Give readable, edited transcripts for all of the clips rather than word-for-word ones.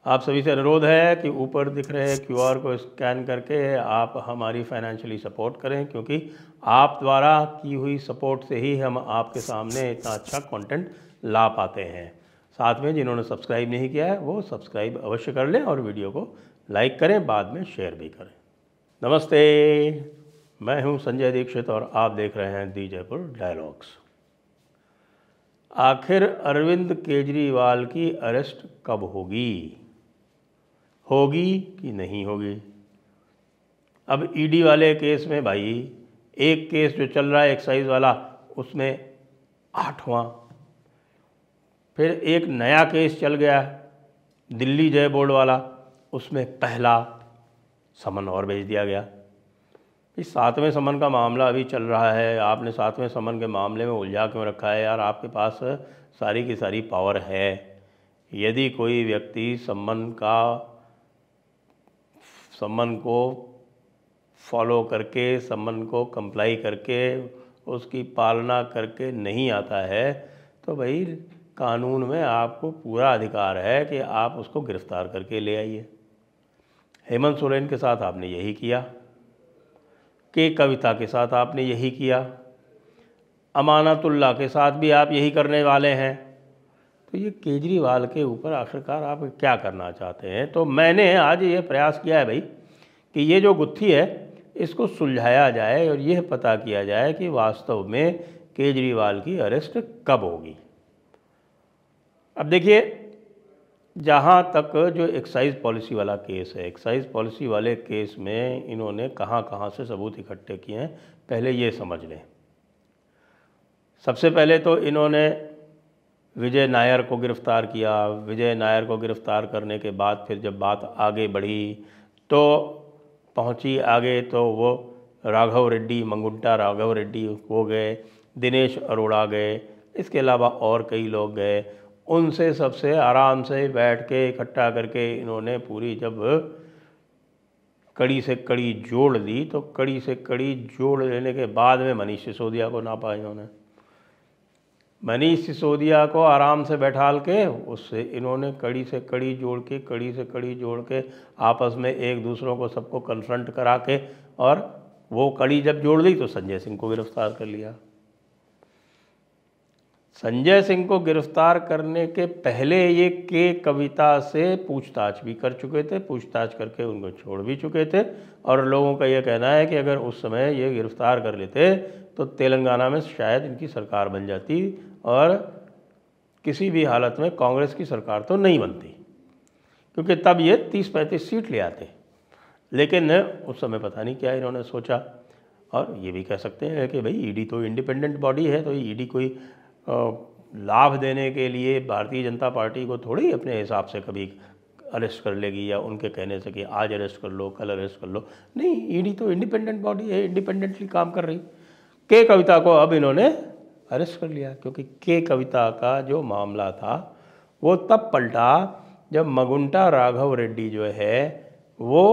आप सभी से अनुरोध है कि ऊपर दिख रहे क्यूआर को स्कैन करके आप हमारी फाइनेंशियली सपोर्ट करें, क्योंकि आप द्वारा की हुई सपोर्ट से ही हम आपके सामने इतना अच्छा कंटेंट ला पाते हैं। साथ में जिन्होंने सब्सक्राइब नहीं किया है वो सब्सक्राइब अवश्य कर लें और वीडियो को लाइक करें, बाद में शेयर भी करें। नमस्ते, मैं हूं संजय दीक्षित और आप देख रहे हैं दी जयपुर डायलॉग्स। आखिर अरविंद केजरीवाल की अरेस्ट कब होगी कि नहीं होगी? अब ईडी वाले केस में भाई एक केस जो चल रहा है एक्साइज वाला, उसमें 8वां, फिर एक नया केस चल गया दिल्ली जय बोर्ड वाला, उसमें पहला समन और भेज दिया गया। इस 7वें समन का मामला अभी चल रहा है। आपने 7वें समन के मामले में उलझा क्यों रखा है यार? आपके पास सारी की सारी पावर है। यदि कोई व्यक्ति समन को फॉलो करके, समन को कंप्लाई करके, उसकी पालना करके नहीं आता है, तो भाई कानून में आपको पूरा अधिकार है कि आप उसको गिरफ्तार करके ले आइए। हेमंत सोरेन के साथ आपने यही किया, के कविता के साथ आपने यही किया, अमानतुल्लाह के साथ भी आप यही करने वाले हैं। तो ये केजरीवाल के ऊपर आखिरकार आप क्या करना चाहते हैं? तो मैंने आज ये प्रयास किया है भाई कि ये जो गुत्थी है इसको सुलझाया जाए और यह पता किया जाए कि वास्तव में केजरीवाल की अरेस्ट कब होगी। अब देखिए, जहाँ तक जो एक्साइज पॉलिसी वाला केस है, एक्साइज पॉलिसी वाले केस में इन्होंने कहाँ कहाँ से सबूत इकट्ठे किए हैं, पहले ये समझ लें। सबसे पहले तो इन्होंने विजय नायर को गिरफ़्तार किया। विजय नायर को गिरफ़्तार करने के बाद फिर जब बात आगे बढ़ी तो पहुंची आगे, तो वो राघव रेड्डी, मंगुंटा राघव रेड्डी वो गए, दिनेश अरोड़ा गए, इसके अलावा और कई लोग गए। उनसे सबसे आराम से बैठ के इकट्ठा करके इन्होंने पूरी जब कड़ी से कड़ी जोड़ दी, तो कड़ी से कड़ी जोड़ लेने के बाद में मनीष सिसोदिया को नापा इन्होंने। मनीष सिसोदिया को आराम से बैठाल के उससे इन्होंने कड़ी से कड़ी जोड़ के, कड़ी से कड़ी जोड़ के आपस में एक दूसरों को सबको कन्फ्रंट करा के, और वो कड़ी जब जोड़ दी तो संजय सिंह को गिरफ्तार कर लिया। संजय सिंह को गिरफ्तार करने के पहले ये के कविता से पूछताछ भी कर चुके थे, पूछताछ करके उनको छोड़ भी चुके थे। और लोगों का ये कहना है कि अगर उस समय ये गिरफ्तार कर लेते तो तेलंगाना में शायद इनकी सरकार बन जाती और किसी भी हालत में कांग्रेस की सरकार तो नहीं बनती, क्योंकि तब ये 30-35 सीट ले आते। लेकिन उस समय पता नहीं क्या इन्होंने सोचा। और ये भी कह सकते हैं कि भाई ईडी तो इंडिपेंडेंट बॉडी है, तो ईडी कोई लाभ देने के लिए भारतीय जनता पार्टी को थोड़ी अपने हिसाब से कभी अरेस्ट कर लेगी, या उनके कहने से कि आज अरेस्ट कर लो, कल अरेस्ट कर लो। नहीं, ईडी तो इंडिपेंडेंट बॉडी है, इंडिपेंडेंटली काम कर रही। के कविता को अब इन्होंने अरेस्ट कर लिया, क्योंकि के कविता का जो मामला था वो तब पलटा जब मंगुंटा राघव रेड्डी जो है वो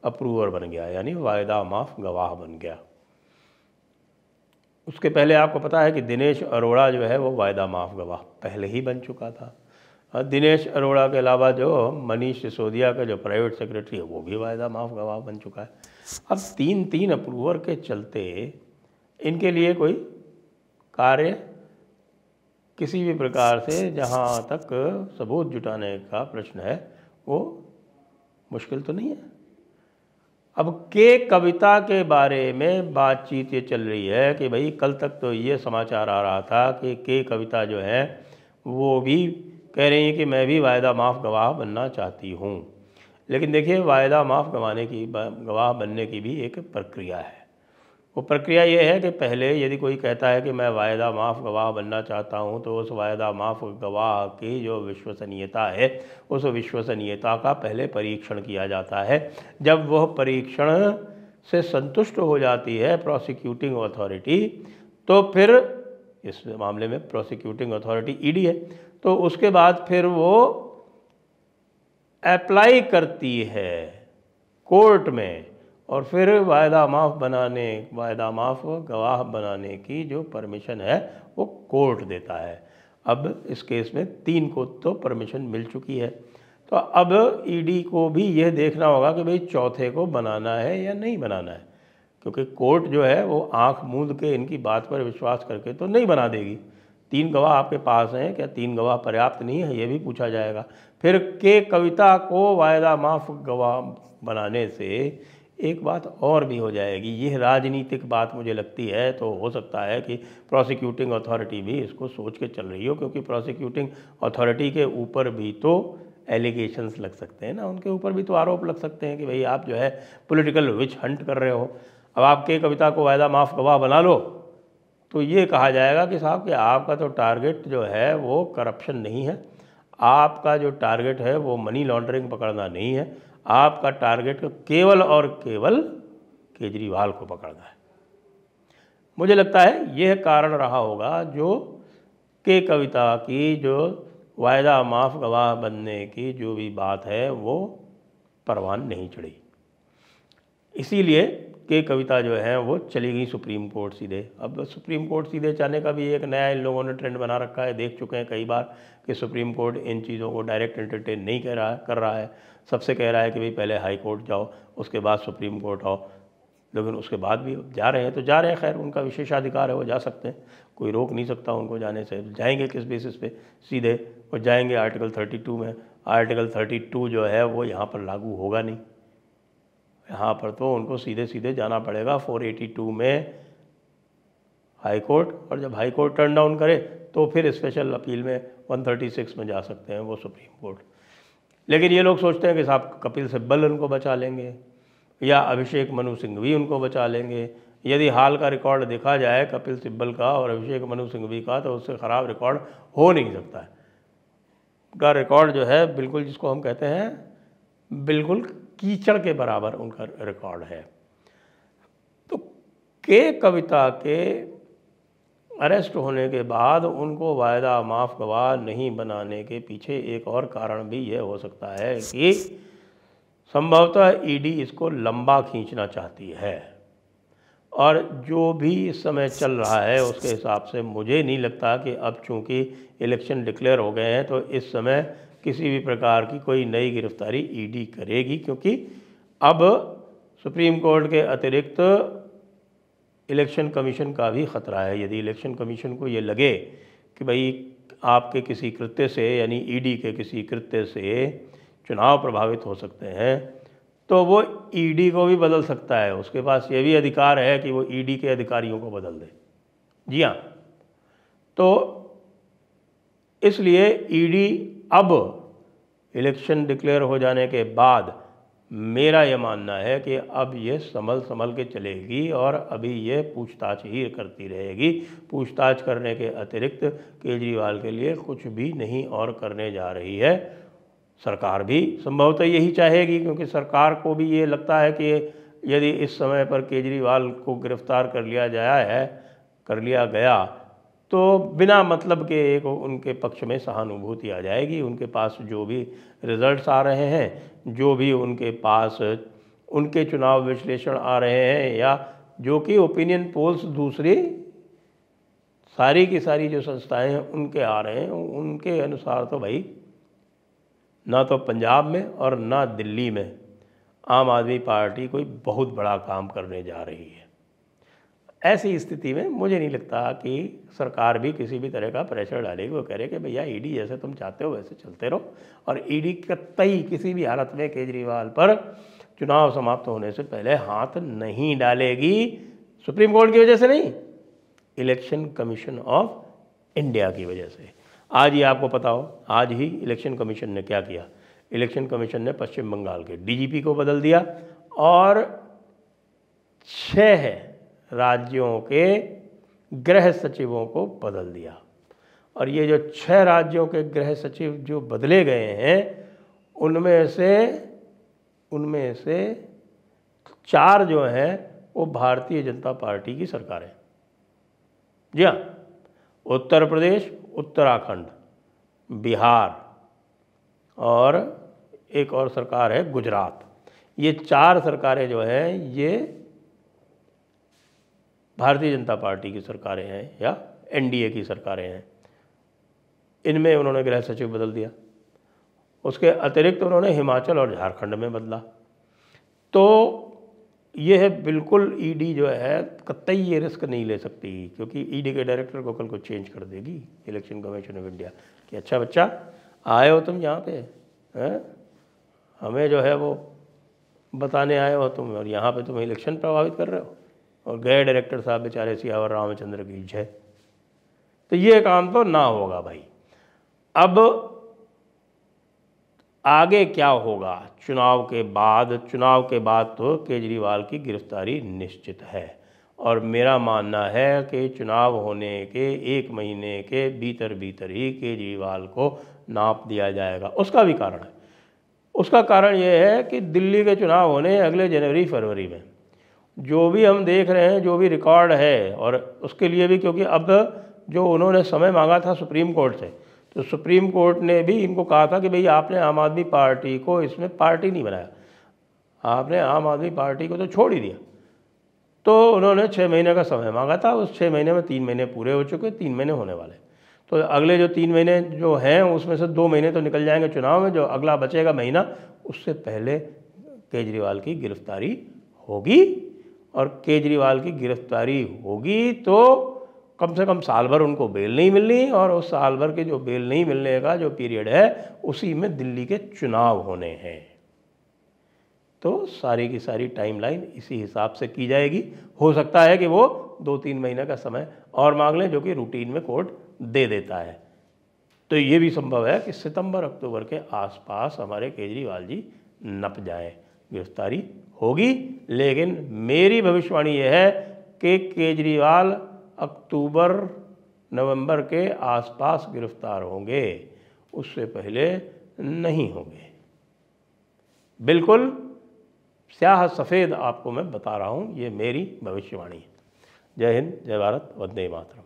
अप्रूवर बन गया, यानी वायदा माफ गवाह बन गया। उसके पहले आपको पता है कि दिनेश अरोड़ा जो है वो वायदा माफ गवाह पहले ही बन चुका था। दिनेश अरोड़ा के अलावा जो मनीष सिसोदिया का जो प्राइवेट सेक्रेटरी है वो भी वायदा माफ गवाह बन चुका है। अब 3-3 अप्रूवर के चलते इनके लिए कोई कार्य किसी भी प्रकार से, जहाँ तक सबूत जुटाने का प्रश्न है, वो मुश्किल तो नहीं है। अब के कविता के बारे में बातचीत ये चल रही है कि भाई कल तक तो ये समाचार आ रहा था कि के कविता जो है वो भी कह रही हैं कि मैं भी वायदा माफ़ गवाह बनना चाहती हूँ। लेकिन देखिए, वायदा माफ़ गवाह बनने की भी एक प्रक्रिया है। वो प्रक्रिया ये है कि पहले यदि कोई कहता है कि मैं वायदा माफ़ गवाह बनना चाहता हूँ, तो उस वायदा माफ़ गवाह की जो विश्वसनीयता है, उस विश्वसनीयता का पहले परीक्षण किया जाता है। जब वह परीक्षण से संतुष्ट हो जाती है प्रोसिक्यूटिंग अथॉरिटी, तो फिर इस मामले में प्रोसिक्यूटिंग अथॉरिटी ईडी है, तो उसके बाद फिर वो अप्लाई करती है कोर्ट में, और फिर वायदा माफ़ गवाह बनाने की जो परमिशन है वो कोर्ट देता है। अब इस केस में 3 को तो परमिशन मिल चुकी है। तो अब ईडी को भी यह देखना होगा कि भाई चौथे को बनाना है या नहीं बनाना है, क्योंकि कोर्ट जो है वो आंख मूंद के इनकी बात पर विश्वास करके तो नहीं बना देगी। 3 गवाह आपके पास हैं, क्या 3 गवाह पर्याप्त नहीं है, ये भी पूछा जाएगा। फिर के कविता को वायदा माफ गवाह बनाने से एक बात और भी हो जाएगी, यह राजनीतिक बात मुझे लगती है। तो हो सकता है कि प्रोसिक्यूटिंग अथॉरिटी भी इसको सोच के चल रही हो, क्योंकि प्रोसिक्यूटिंग अथॉरिटी के ऊपर भी तो एलिगेशंस लग सकते हैं ना, उनके ऊपर भी तो आरोप लग सकते हैं कि भाई आप जो है पॉलिटिकल विच हंट कर रहे हो। अब आपके कविता को वायदा माफ गवाह बना लो तो ये कहा जाएगा कि साहब कि आपका तो टारगेट जो है वो करप्शन नहीं है, आपका जो टारगेट है वो मनी लॉन्ड्रिंग पकड़ना नहीं है, आपका टारगेट केवल और केवल केजरीवाल को पकड़ना है। मुझे लगता है यह कारण रहा होगा जो के कविता की जो वायदा माफ गवाह बनने की जो भी बात है वो परवान नहीं चढ़ी। इसीलिए के कविता जो है वो चली गई सुप्रीम कोर्ट सीधे। अब सुप्रीम कोर्ट सीधे जाने का भी एक नया इन लोगों ने ट्रेंड बना रखा है, देख चुके हैं कई बार कि सुप्रीम कोर्ट इन चीज़ों को डायरेक्ट एंटरटेन नहीं कर रहा है, सबसे कह रहा है कि भाई पहले हाई कोर्ट जाओ उसके बाद सुप्रीम कोर्ट आओ। लेकिन उसके बाद भी जा रहे हैं तो जा रहे हैं, खैर उनका विशेषाधिकार है, वो जा सकते हैं, कोई रोक नहीं सकता उनको जाने से। जाएंगे किस बेसिस पे, सीधे और जाएंगे आर्टिकल 32 में। आर्टिकल 32 जो है वो यहाँ पर लागू होगा नहीं, यहाँ पर तो उनको सीधे सीधे जाना पड़ेगा 482 में हाई कोर्ट, और जब हाई कोर्ट टर्न डाउन करे तो फिर स्पेशल अपील में 136 में जा सकते हैं वो सुप्रीम कोर्ट। लेकिन ये लोग सोचते हैं कि साहब कपिल सिब्बल उनको बचा लेंगे या अभिषेक मनु सिंघवी उनको बचा लेंगे। यदि हाल का रिकॉर्ड देखा जाए कपिल सिब्बल का और अभिषेक मनु सिंघवी का तो उससे ख़राब रिकॉर्ड हो नहीं सकता है। उनका रिकॉर्ड जो है बिल्कुल, जिसको हम कहते हैं बिल्कुल कीचड़ के बराबर उनका रिकॉर्ड है। तो के कविता के अरेस्ट होने के बाद उनको वायदा माफ गवाह नहीं बनाने के पीछे एक और कारण भी यह हो सकता है कि संभवतः ईडी इसको लंबा खींचना चाहती है, और जो भी इस समय चल रहा है उसके हिसाब से मुझे नहीं लगता कि अब चूँकि इलेक्शन डिक्लेयर हो गए हैं तो इस समय किसी भी प्रकार की कोई नई गिरफ्तारी ईडी करेगी, क्योंकि अब सुप्रीम कोर्ट के अतिरिक्त इलेक्शन कमीशन का भी ख़तरा है। यदि इलेक्शन कमीशन को ये लगे कि भाई आपके किसी कृत्य से, यानी ईडी के किसी कृत्य से चुनाव प्रभावित हो सकते हैं, तो वो ईडी को भी बदल सकता है। उसके पास ये भी अधिकार है कि वो ईडी के अधिकारियों को बदल दे। जी हाँ, तो इसलिए ईडी अब इलेक्शन डिक्लेयर हो जाने के बाद मेरा ये मानना है कि अब ये संभल के चलेगी और अभी ये पूछताछ ही करती रहेगी। पूछताछ करने के अतिरिक्त केजरीवाल के लिए कुछ भी नहीं और करने जा रही है। सरकार भी संभवतः यही चाहेगी, क्योंकि सरकार को भी ये लगता है कि यदि इस समय पर केजरीवाल को गिरफ्तार कर लिया गया तो बिना मतलब के एक उनके पक्ष में सहानुभूति आ जाएगी। उनके पास जो भी रिजल्ट्स आ रहे हैं, जो भी उनके पास उनके चुनाव विश्लेषण आ रहे हैं, या जो कि ओपिनियन पोल्स दूसरी सारी की सारी जो संस्थाएं हैं उनके आ रहे हैं, उनके अनुसार तो भाई ना तो पंजाब में और ना दिल्ली में आम आदमी पार्टी कोई बहुत बड़ा काम करने जा रही है। ऐसी स्थिति में मुझे नहीं लगता कि सरकार भी किसी भी तरह का प्रेशर डालेगी। वो कह रहे कि भैया ईडी जैसे तुम चाहते हो वैसे चलते रहो, और ईडी कतई किसी भी हालत में केजरीवाल पर चुनाव समाप्त होने से पहले हाथ नहीं डालेगी। सुप्रीम कोर्ट की वजह से नहीं, इलेक्शन कमीशन ऑफ इंडिया की वजह से। आज ही आपको पता हो, आज ही इलेक्शन कमीशन ने क्या किया। इलेक्शन कमीशन ने पश्चिम बंगाल के डीजीपी को बदल दिया और 6 राज्यों के गृह सचिवों को बदल दिया। और ये जो 6 राज्यों के गृह सचिव जो बदले गए हैं उनमें से 4 जो हैं वो भारतीय जनता पार्टी की सरकारें। जी हाँ, उत्तर प्रदेश, उत्तराखंड, बिहार और एक और सरकार है गुजरात। ये 4 सरकारें जो हैं ये भारतीय जनता पार्टी की सरकारें हैं या एनडीए की सरकारें हैं। इनमें उन्होंने गृह सचिव बदल दिया। उसके अतिरिक्त उन्होंने हिमाचल और झारखंड में बदला। तो ये है बिल्कुल ईडी जो है कतई ये रिस्क नहीं ले सकती, क्योंकि ईडी के डायरेक्टर को कल को चेंज कर देगी इलेक्शन कमीशन ऑफ इंडिया कि अच्छा बच्चा आए हो तुम यहाँ पे हैं, हमें जो है वो बताने आए हो तुम, और यहाँ पे तुम इलेक्शन प्रभावित कर रहे हो, और गए डायरेक्टर साहब बेचारे सियावर रामचंद्र की जय। तो ये काम तो ना होगा भाई। अब आगे क्या होगा चुनाव के बाद तो केजरीवाल की गिरफ्तारी निश्चित है, और मेरा मानना है कि चुनाव होने के 1 महीने के भीतर ही केजरीवाल को नाप दिया जाएगा। उसका भी कारण है, उसका कारण ये है कि दिल्ली के चुनाव होने अगले जनवरी फरवरी में। जो भी हम देख रहे हैं, जो भी रिकॉर्ड है, और उसके लिए भी क्योंकि अब जो उन्होंने समय मांगा था सुप्रीम कोर्ट से, तो सुप्रीम कोर्ट ने भी इनको कहा था कि भाई आपने आम आदमी पार्टी को इसमें पार्टी नहीं बनाया, आपने आम आदमी पार्टी को तो छोड़ ही दिया। तो उन्होंने 6 महीने का समय मांगा था, उस 6 महीने में 3 महीने पूरे हो चुके, 3 महीने होने वाले। तो अगले जो 3 महीने जो हैं उसमें से 2 महीने तो निकल जाएंगे चुनाव में, जो अगला बचेगा महीना उससे पहले केजरीवाल की गिरफ्तारी होगी। और केजरीवाल की गिरफ्तारी होगी तो कम से कम साल भर उनको बेल नहीं मिलनी, और उस साल भर के जो बेल नहीं मिलने का जो पीरियड है उसी में दिल्ली के चुनाव होने हैं। तो सारी की सारी टाइमलाइन इसी हिसाब से की जाएगी। हो सकता है कि वो 2-3 महीने का समय और मांग लें, जो कि रूटीन में कोर्ट दे देता है। तो ये भी संभव है कि सितंबर अक्टूबर के आसपास हमारे केजरीवाल जी नप जाएं, गिरफ्तारी होगी। लेकिन मेरी भविष्यवाणी यह है कि केजरीवाल अक्टूबर नवंबर के आसपास गिरफ्तार होंगे, उससे पहले नहीं होंगे। बिल्कुल स्याह सफ़ेद आपको मैं बता रहा हूँ, ये मेरी भविष्यवाणी है। जय हिंद, जय भारत, वंदे मातरम।